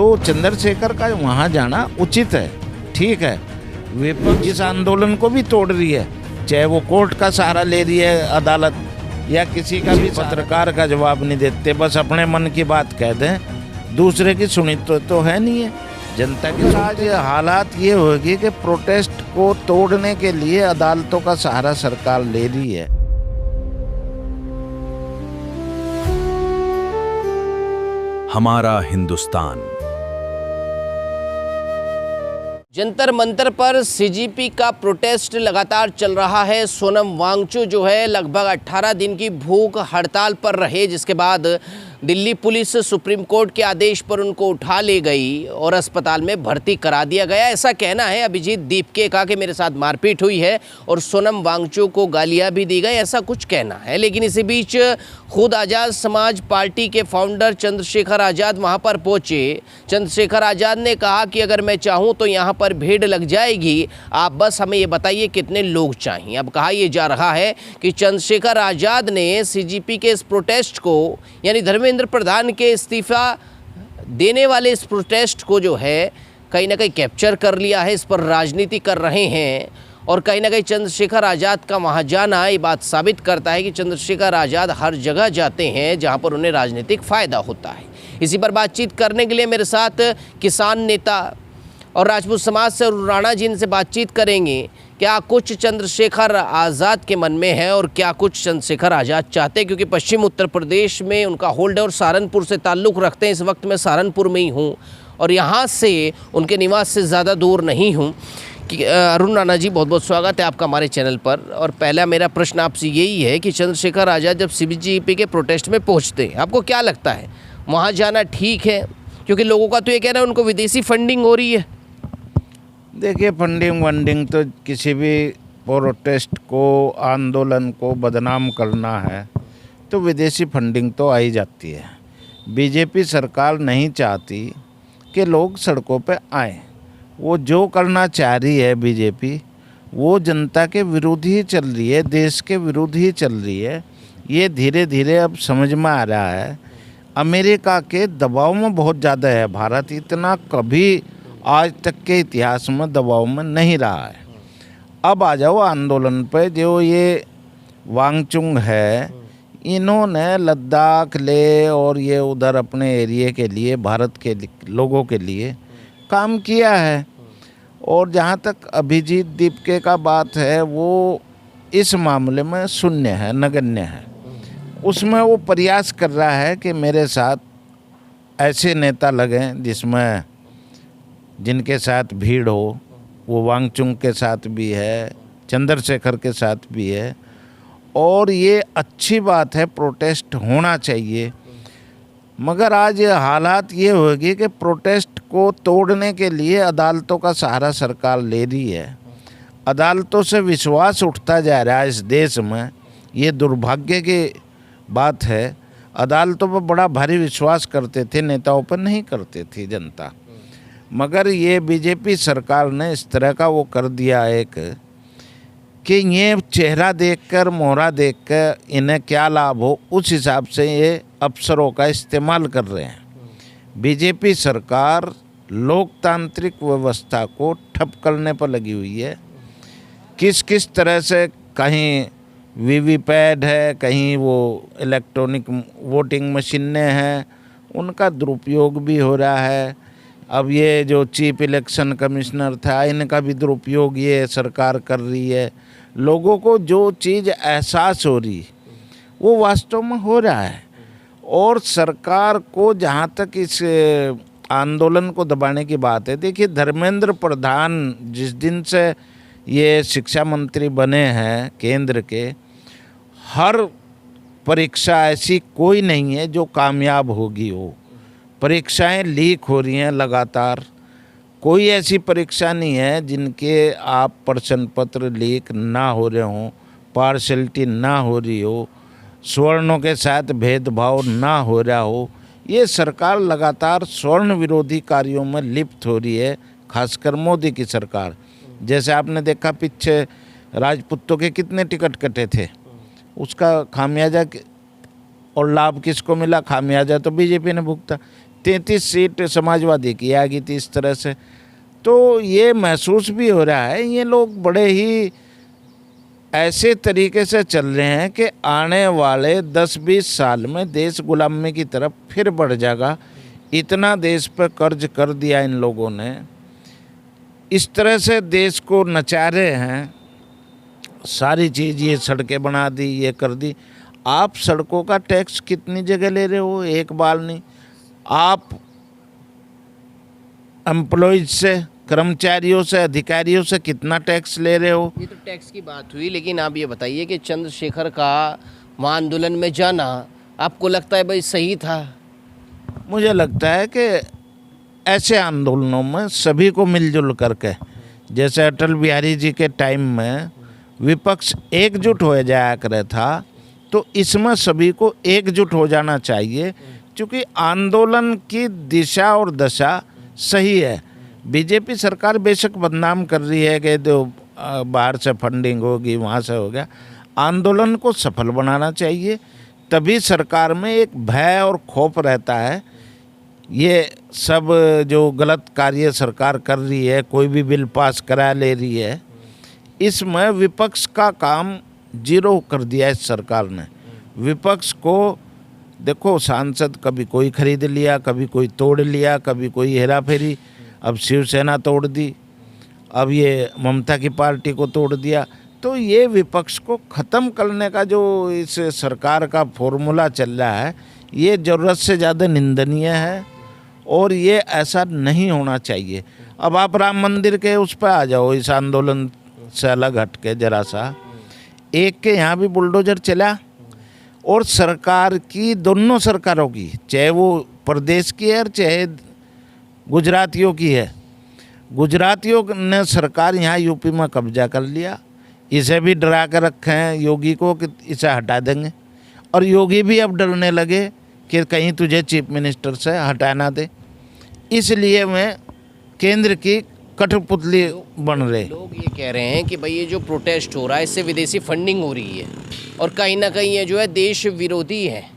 तो चंद्रशेखर का वहाँ जाना उचित है, ठीक है। विपक्ष इस आंदोलन को भी तोड़ रही है, चाहे वो कोर्ट का सहारा ले रही है, अदालत, या किसी का भी पत्रकार का जवाब नहीं देते, बस अपने मन की बात कह दें, दूसरे की सुनी तो है नहीं है जनता की। आज हालात ये होगी कि प्रोटेस्ट को तोड़ने के लिए अदालतों का सहारा सरकार ले रही है। हमारा हिंदुस्तान। जंतर मंतर पर सीजीपी का प्रोटेस्ट लगातार चल रहा है। सोनम वांगचुक जो है लगभग 18 दिन की भूख हड़ताल पर रहे, जिसके बाद दिल्ली पुलिस सुप्रीम कोर्ट के आदेश पर उनको उठा ले गई और अस्पताल में भर्ती करा दिया गया। ऐसा कहना है अभिजीत दीपके का कि मेरे साथ मारपीट हुई है और सोनम वांगचुक को गालियां भी दी गई, ऐसा कुछ कहना है। लेकिन इसी बीच खुद आज़ाद समाज पार्टी के फाउंडर चंद्रशेखर आज़ाद वहां पर पहुंचे। चंद्रशेखर आज़ाद ने कहा कि अगर मैं चाहूं तो यहां पर भीड़ लग जाएगी, आप बस हमें ये बताइए कितने लोग चाहिए। अब कहा यह जा रहा है कि चंद्रशेखर आज़ाद ने सीजीपी के इस प्रोटेस्ट को, यानी धर्मेंद्र प्रधान के इस्तीफा देने वाले इस प्रोटेस्ट को जो है कहीं ना कहीं कैप्चर कर लिया है, इस पर राजनीति कर रहे हैं। और कहीं ना कहीं चंद्रशेखर आज़ाद का वहाँ जाना ये बात साबित करता है कि चंद्रशेखर आज़ाद हर जगह जाते हैं जहाँ पर उन्हें राजनीतिक फ़ायदा होता है। इसी पर बातचीत करने के लिए मेरे साथ किसान नेता और राजपूत समाज से राणा जी से बातचीत करेंगे। क्या कुछ चंद्रशेखर आज़ाद के मन में है और क्या कुछ चंद्रशेखर आज़ाद चाहते हैं, क्योंकि पश्चिम उत्तर प्रदेश में उनका होल्ड है और सहारनपुर से ताल्लुक़ रखते हैं। इस वक्त मैं सहारनपुर में ही हूँ और यहाँ से उनके निवास से ज़्यादा दूर नहीं हूँ। कि अरुण राणा जी, बहुत बहुत स्वागत है आपका हमारे चैनल पर। और पहला मेरा प्रश्न आपसे यही है कि चंद्रशेखर आज़ाद जब सीजीपी के प्रोटेस्ट में पहुँचते हैं, आपको क्या लगता है वहाँ जाना ठीक है? क्योंकि लोगों का तो ये कहना है उनको विदेशी फंडिंग हो रही है। देखिए, फंडिंग वंडिंग तो किसी भी प्रोटेस्ट को, आंदोलन को बदनाम करना है तो विदेशी फंडिंग तो आई जाती है। बीजेपी सरकार नहीं चाहती कि लोग सड़कों पे आएं। वो जो करना चाह रही है बीजेपी, वो जनता के विरुद्ध ही चल रही है, देश के विरुद्ध ही चल रही है। ये धीरे धीरे अब समझ में आ रहा है। अमेरिका के दबाव में बहुत ज़्यादा है भारत, इतना कभी आज तक के इतिहास में दबाव में नहीं रहा है। अब आ जाओ आंदोलन पे। जो ये वांगचुक है, इन्होंने लद्दाख ले और ये उधर अपने एरिया के लिए, भारत के लोगों के लिए काम किया है। और जहाँ तक अभिजीत दीपके का बात है, वो इस मामले में शून्य है, नगण्य है। उसमें वो प्रयास कर रहा है कि मेरे साथ ऐसे नेता लगें जिसमें जिनके साथ भीड़ हो। वो वांगचुक के साथ भी है, चंद्रशेखर के साथ भी है, और ये अच्छी बात है, प्रोटेस्ट होना चाहिए। मगर आज हालात ये होगी कि प्रोटेस्ट को तोड़ने के लिए अदालतों का सहारा सरकार ले रही है। अदालतों से विश्वास उठता जा रहा है इस देश में, ये दुर्भाग्य की बात है। अदालतों पर बड़ा भारी विश्वास करते थे, नेताओं पर नहीं करते थी जनता। मगर ये बीजेपी सरकार ने इस तरह का वो कर दिया एक कि ये चेहरा देखकर, मोहरा देखकर इन्हें क्या लाभ हो, उस हिसाब से ये अफसरों का इस्तेमाल कर रहे हैं। बीजेपी सरकार लोकतांत्रिक व्यवस्था को ठप करने पर लगी हुई है। किस किस तरह से, कहीं वीवीपैट है, कहीं वो इलेक्ट्रॉनिक वोटिंग मशीनें हैं, उनका दुरुपयोग भी हो रहा है। अब ये जो चीफ इलेक्शन कमिश्नर था, इनका भी दुरुपयोग ये सरकार कर रही है। लोगों को जो चीज़ एहसास हो रही वो वास्तव में हो रहा है। और सरकार को जहाँ तक इस आंदोलन को दबाने की बात है, देखिए धर्मेंद्र प्रधान जिस दिन से ये शिक्षा मंत्री बने हैं केंद्र के, हर परीक्षा ऐसी कोई नहीं है जो कामयाब होगी हो। परीक्षाएं लीक हो रही हैं लगातार। कोई ऐसी परीक्षा नहीं है जिनके आप प्रश्न पत्र लीक ना हो रहे हों, पार्शलिटी ना हो रही हो, स्वर्णों के साथ भेदभाव ना हो रहा हो। ये सरकार लगातार स्वर्ण विरोधी कार्यों में लिप्त हो रही है, खासकर मोदी की सरकार। जैसे आपने देखा पीछे राजपूतों के कितने टिकट कटे थे, उसका खामियाजा और लाभ किसको मिला? खामियाजा तो बीजेपी ने भुगता। 33 सीट समाजवादी की आ गई थी इस तरह से। तो ये महसूस भी हो रहा है ये लोग बड़े ही ऐसे तरीके से चल रहे हैं कि आने वाले 10-20 साल में देश गुलामी की तरफ फिर बढ़ जाएगा। इतना देश पर कर्ज कर दिया इन लोगों ने, इस तरह से देश को नचा रहे हैं। सारी चीज़ ये सड़कें बना दी, ये कर दी। आप सड़कों का टैक्स कितनी जगह ले रहे हो, एक बार नहीं। आप एम्प्लॉयज से, कर्मचारियों से, अधिकारियों से कितना टैक्स ले रहे हो। ये तो टैक्स की बात हुई, लेकिन आप ये बताइए कि चंद्रशेखर का वहाँ आंदोलन में जाना आपको लगता है भाई सही था? मुझे लगता है कि ऐसे आंदोलनों में सभी को मिलजुल करके, जैसे अटल बिहारी जी के टाइम में विपक्ष एकजुट हो जाया करे था, तो इसमें सभी को एकजुट हो जाना चाहिए, क्योंकि आंदोलन की दिशा और दशा सही है। बीजेपी सरकार बेशक बदनाम कर रही है कि जो बाहर से फंडिंग होगी, वहाँ से हो गया। आंदोलन को सफल बनाना चाहिए, तभी सरकार में एक भय और खौफ रहता है। ये सब जो गलत कार्य सरकार कर रही है, कोई भी बिल पास करा ले रही है, इसमें विपक्ष का काम जीरो कर दिया है सरकार ने। विपक्ष को देखो, सांसद कभी कोई खरीद लिया, कभी कोई तोड़ लिया, कभी कोई हेरा फेरी। अब शिवसेना तोड़ दी, अब ये ममता की पार्टी को तोड़ दिया। तो ये विपक्ष को ख़त्म करने का जो इस सरकार का फॉर्मूला चल रहा है, ये ज़रूरत से ज़्यादा निंदनीय है और ये ऐसा नहीं होना चाहिए। अब आप राम मंदिर के उस पर आ जाओ, इस आंदोलन से अलग हट के जरा सा। एक के यहाँ भी बुलडोजर चला, और सरकार की, दोनों सरकारों की, चाहे वो प्रदेश की है चाहे गुजरातियों की है, गुजरातियों ने सरकार यहाँ यूपी में कब्जा कर लिया। इसे भी डरा कर रखे हैं योगी को कि इसे हटा देंगे, और योगी भी अब डरने लगे कि कहीं तुझे चीफ मिनिस्टर से हटाना दे। इसलिए मैं केंद्र की कठपुतली बन रहे। लोग ये कह रहे हैं कि भाई ये जो प्रोटेस्ट हो रहा है, इससे विदेशी फंडिंग हो रही है, और कहीं ना कहीं ये जो है देश विरोधी है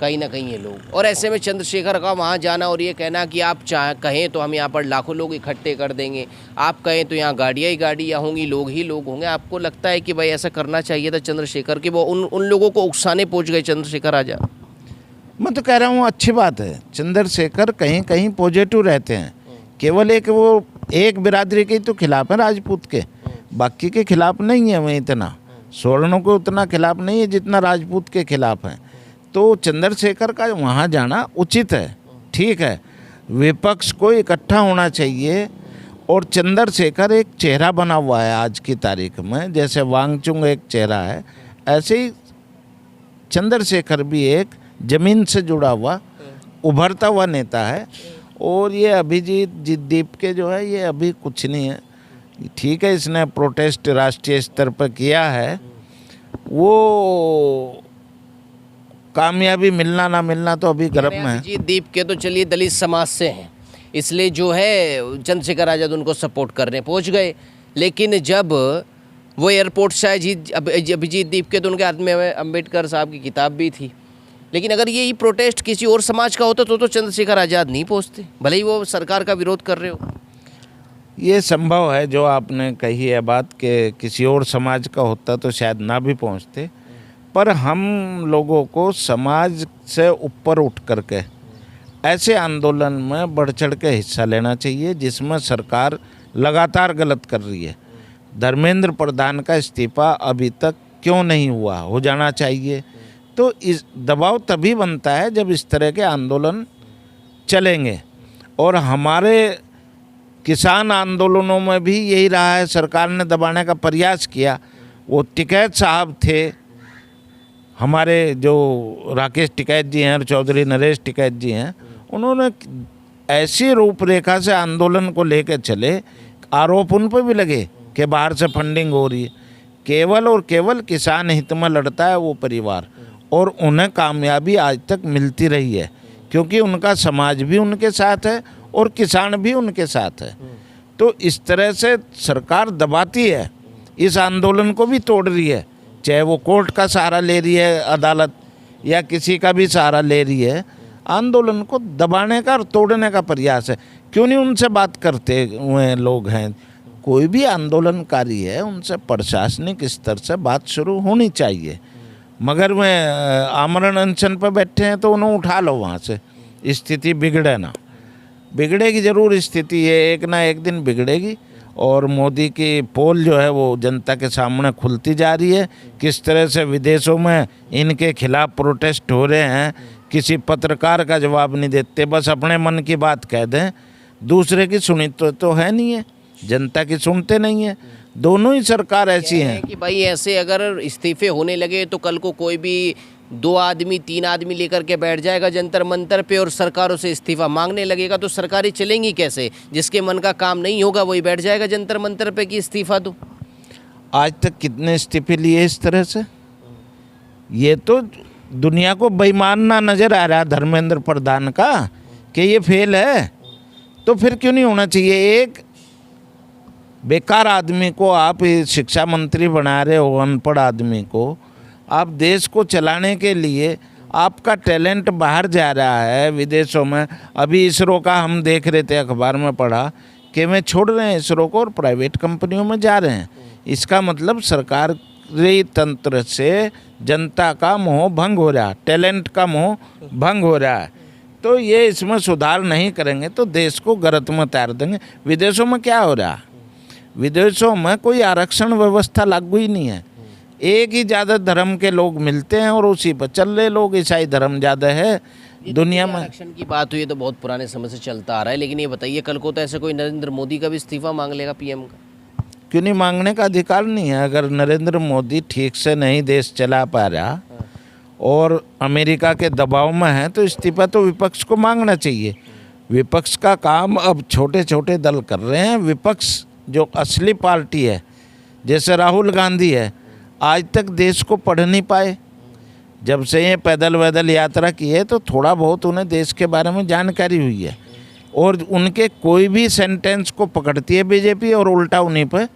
कहीं ना कहीं ये लोग। और ऐसे में चंद्रशेखर का वहाँ जाना और ये कहना कि आप कहें तो हम यहाँ पर लाखों लोग इकट्ठे कर देंगे, आप कहें तो यहाँ गाड़ियाँ ही गाड़ियाँ होंगी, लोग ही लोग होंगे। आपको लगता है कि भाई ऐसा करना चाहिए था चंद्रशेखर कि वो उन लोगों को उकसाने पहुँच गए चंद्रशेखर आज़ाद? मैं तो कह रहा हूँ अच्छी बात है। चंद्रशेखर कहीं कहीं पॉजिटिव रहते हैं। केवल वो एक बिरादरी के तो खिलाफ है, राजपूत के, बाकी के खिलाफ नहीं है। वह इतना स्वर्णों को उतना खिलाफ नहीं है जितना राजपूत के खिलाफ है। तो चंद्रशेखर का वहाँ जाना उचित है, ठीक है। विपक्ष को इकट्ठा होना चाहिए, और चंद्रशेखर एक चेहरा बना हुआ है आज की तारीख में। जैसे वांगचुक एक चेहरा है, ऐसे ही चंद्रशेखर भी एक ज़मीन से जुड़ा हुआ उभरता हुआ नेता है। और ये अभिजीत दीप के जो है, ये अभी कुछ नहीं है, ठीक है। इसने प्रोटेस्ट राष्ट्रीय स्तर पर किया है, वो कामयाबी मिलना ना मिलना तो अभी गर्भ में है। अभिजीत दीप के तो चलिए दलित समाज से हैं, इसलिए जो है चंद्रशेखर आज़ाद उनको सपोर्ट करने पहुंच गए। लेकिन जब वो एयरपोर्ट से आए अभिजीत दीप के, तो उनके हाथ में अम्बेडकर साहब की किताब भी थी। लेकिन अगर यही प्रोटेस्ट किसी और समाज का होता तो चंद्रशेखर आज़ाद नहीं पहुंचते, भले ही वो सरकार का विरोध कर रहे हो। ये संभव है जो आपने कही है बात, कि किसी और समाज का होता तो शायद ना भी पहुंचते। पर हम लोगों को समाज से ऊपर उठ करके ऐसे आंदोलन में बढ़ चढ़ के हिस्सा लेना चाहिए जिसमें सरकार लगातार गलत कर रही है। धर्मेंद्र प्रधान का इस्तीफा अभी तक क्यों नहीं हुआ, हो जाना चाहिए। तो इस दबाव तभी बनता है जब इस तरह के आंदोलन चलेंगे। और हमारे किसान आंदोलनों में भी यही रहा है, सरकार ने दबाने का प्रयास किया। वो टिकैत साहब थे, हमारे जो राकेश टिकैत जी हैं और चौधरी नरेश टिकैत जी हैं, उन्होंने ऐसी रूपरेखा से आंदोलन को लेकर चले, आरोप उन पर भी लगे कि बाहर से फंडिंग हो रही है। केवल और केवल किसान हित में लड़ता है वो परिवार, और उन्हें कामयाबी आज तक मिलती रही है, क्योंकि उनका समाज भी उनके साथ है और किसान भी उनके साथ है। तो इस तरह से सरकार दबाती है, इस आंदोलन को भी तोड़ रही है, चाहे वो कोर्ट का सहारा ले रही है, अदालत, या किसी का भी सहारा ले रही है। आंदोलन को दबाने का और तोड़ने का प्रयास है। क्यों नहीं उनसे बात करते हुए लोग हैं? कोई भी आंदोलनकारी है, उनसे प्रशासनिक स्तर से बात शुरू होनी चाहिए। मगर वे आमरण अनशन पर बैठे हैं तो उन्हें उठा लो वहाँ से, स्थिति बिगड़े ना। बिगड़ेगी ज़रूर स्थिति, ये एक ना एक दिन बिगड़ेगी। और मोदी की पोल जो है वो जनता के सामने खुलती जा रही है। किस तरह से विदेशों में इनके खिलाफ प्रोटेस्ट हो रहे हैं, किसी पत्रकार का जवाब नहीं देते, बस अपने मन की बात कह दें, दूसरे की सुनी तो है नहीं है, जनता की सुनते नहीं है। दोनों ही सरकार ऐसी हैं कि भाई ऐसे अगर इस्तीफे होने लगे तो कल को कोई भी 2 आदमी 3 आदमी लेकर के बैठ जाएगा जंतर मंतर पे और सरकारों से इस्तीफा मांगने लगेगा, तो सरकारें चलेंगी कैसे? जिसके मन का काम नहीं होगा वही बैठ जाएगा जंतर मंतर पे कि इस्तीफा दो। आज तक कितने इस्तीफे लिए इस तरह से? ये तो दुनिया को बेईमान ना नज़र आ रहा धर्मेंद्र प्रधान का कि ये फेल है, तो फिर क्यों नहीं होना चाहिए? एक बेकार आदमी को आप शिक्षा मंत्री बना रहे हो, अनपढ़ आदमी को। आप देश को चलाने के लिए आपका टैलेंट बाहर जा रहा है विदेशों में। अभी इसरो का हम देख रहे थे, अखबार में पढ़ा कि वे छोड़ रहे हैं इसरो को और प्राइवेट कंपनियों में जा रहे हैं। इसका मतलब सरकारी तंत्र से जनता का मोह भंग हो रहा है, टैलेंट का मोह भंग हो रहा है। तो ये इसमें सुधार नहीं करेंगे तो देश को गर्त में उतार देंगे। विदेशों में क्या हो रहा है? विदेशों में कोई आरक्षण व्यवस्था लागू ही नहीं है। एक ही ज़्यादा धर्म के लोग मिलते हैं और उसी पर चल रहे लोग। ईसाई धर्म ज़्यादा है दुनिया में। आरक्षण की बात हुई तो बहुत पुराने समय से चलता आ रहा है, लेकिन ये बताइए कल को तो ऐसे कोई नरेंद्र मोदी का भी इस्तीफा मांग लेगा, पीएम का? क्यों नहीं? मांगने का अधिकार नहीं है। अगर नरेंद्र मोदी ठीक से नहीं देश चला पा रहा और अमेरिका के दबाव में है तो इस्तीफा तो विपक्ष को मांगना चाहिए। विपक्ष का काम अब छोटे छोटे दल कर रहे हैं। विपक्ष जो असली पार्टी है, जैसे राहुल गांधी है, आज तक देश को पढ़ नहीं पाए। जब से ये पैदल वैदल यात्रा की है तो थोड़ा बहुत उन्हें देश के बारे में जानकारी हुई है और उनके कोई भी सेंटेंस को पकड़ती है बीजेपी और उल्टा उन्हीं पर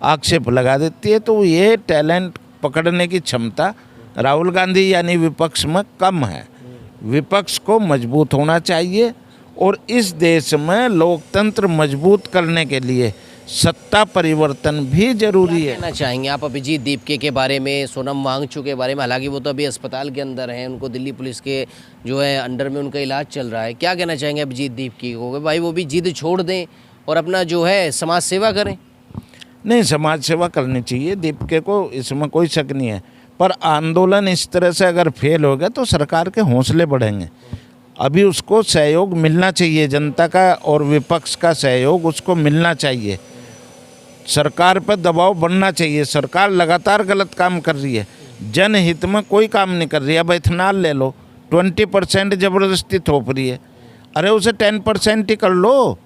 आक्षेप लगा देती है। तो ये टैलेंट पकड़ने की क्षमता राहुल गांधी यानी विपक्ष में कम है। विपक्ष को मजबूत होना चाहिए और इस देश में लोकतंत्र मजबूत करने के लिए सत्ता परिवर्तन भी जरूरी है। कहना चाहेंगे आप अभिजीत दीपके के बारे में, सोनम वांगचू के बारे में? हालांकि वो तो अभी अस्पताल के अंदर हैं, उनको दिल्ली पुलिस के जो है अंडर में उनका इलाज चल रहा है। क्या कहना चाहेंगे अभिजीत दीपके को? भाई वो भी जिद छोड़ दें और अपना जो है समाज सेवा करें। नहीं, समाज सेवा करनी चाहिए दीपके को, इसमें कोई शक नहीं है। पर आंदोलन इस तरह से अगर फेल हो गया तो सरकार के हौसले बढ़ेंगे। अभी उसको सहयोग मिलना चाहिए, जनता का और विपक्ष का सहयोग उसको मिलना चाहिए। सरकार पर दबाव बनना चाहिए। सरकार लगातार गलत काम कर रही है, जनहित में कोई काम नहीं कर रही है। अब इथेनॉल ले लो, 20% ज़बरदस्ती थोप रही है। अरे उसे 10% ही कर लो।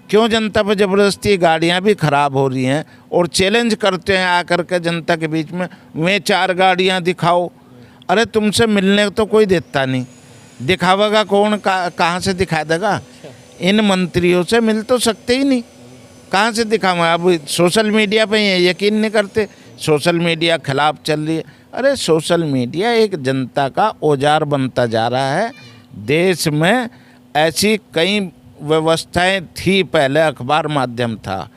क्यों जनता पर ज़बरदस्ती? गाड़ियाँ भी ख़राब हो रही हैं और चैलेंज करते हैं आकर के जनता के बीच में, वे 4 गाड़ियाँ दिखाओ। अरे तुमसे मिलने तो कोई देता नहीं, दिखावेगा कौन? कहाँ से दिखा देगा? इन मंत्रियों से मिल तो सकते ही नहीं, कहाँ से दिखावा? अब सोशल मीडिया पे ये यकीन नहीं करते, सोशल मीडिया खिलाफ चल रही है। अरे सोशल मीडिया एक जनता का औजार बनता जा रहा है। देश में ऐसी कई व्यवस्थाएं थी, पहले अखबार माध्यम था,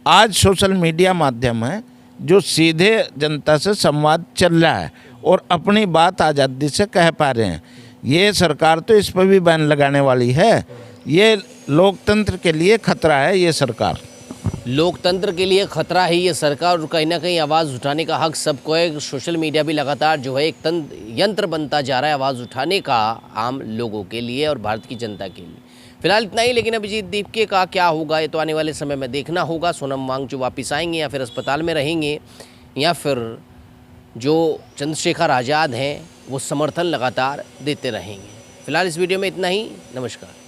आज सोशल मीडिया माध्यम है जो सीधे जनता से संवाद चल रहा है और अपनी बात आज़ादी से कह पा रहे हैं। ये सरकार तो इस पर भी बैन लगाने वाली है। ये लोकतंत्र के लिए खतरा है। ये सरकार लोकतंत्र के लिए खतरा है ये सरकार, और कहीं ना कहीं आवाज़ उठाने का हक सबको है। सोशल मीडिया भी लगातार जो है एक यंत्र बनता जा रहा है आवाज़ उठाने का आम लोगों के लिए और भारत की जनता के लिए। फिलहाल इतना ही, लेकिन अभिजीत दीपके का क्या होगा ये तो आने वाले समय में देखना होगा। सोनम वांगचू वापस आएंगे या फिर अस्पताल में रहेंगे या फिर जो चंद्रशेखर आज़ाद हैं वो समर्थन लगातार देते रहेंगे। फिलहाल इस वीडियो में इतना ही। नमस्कार।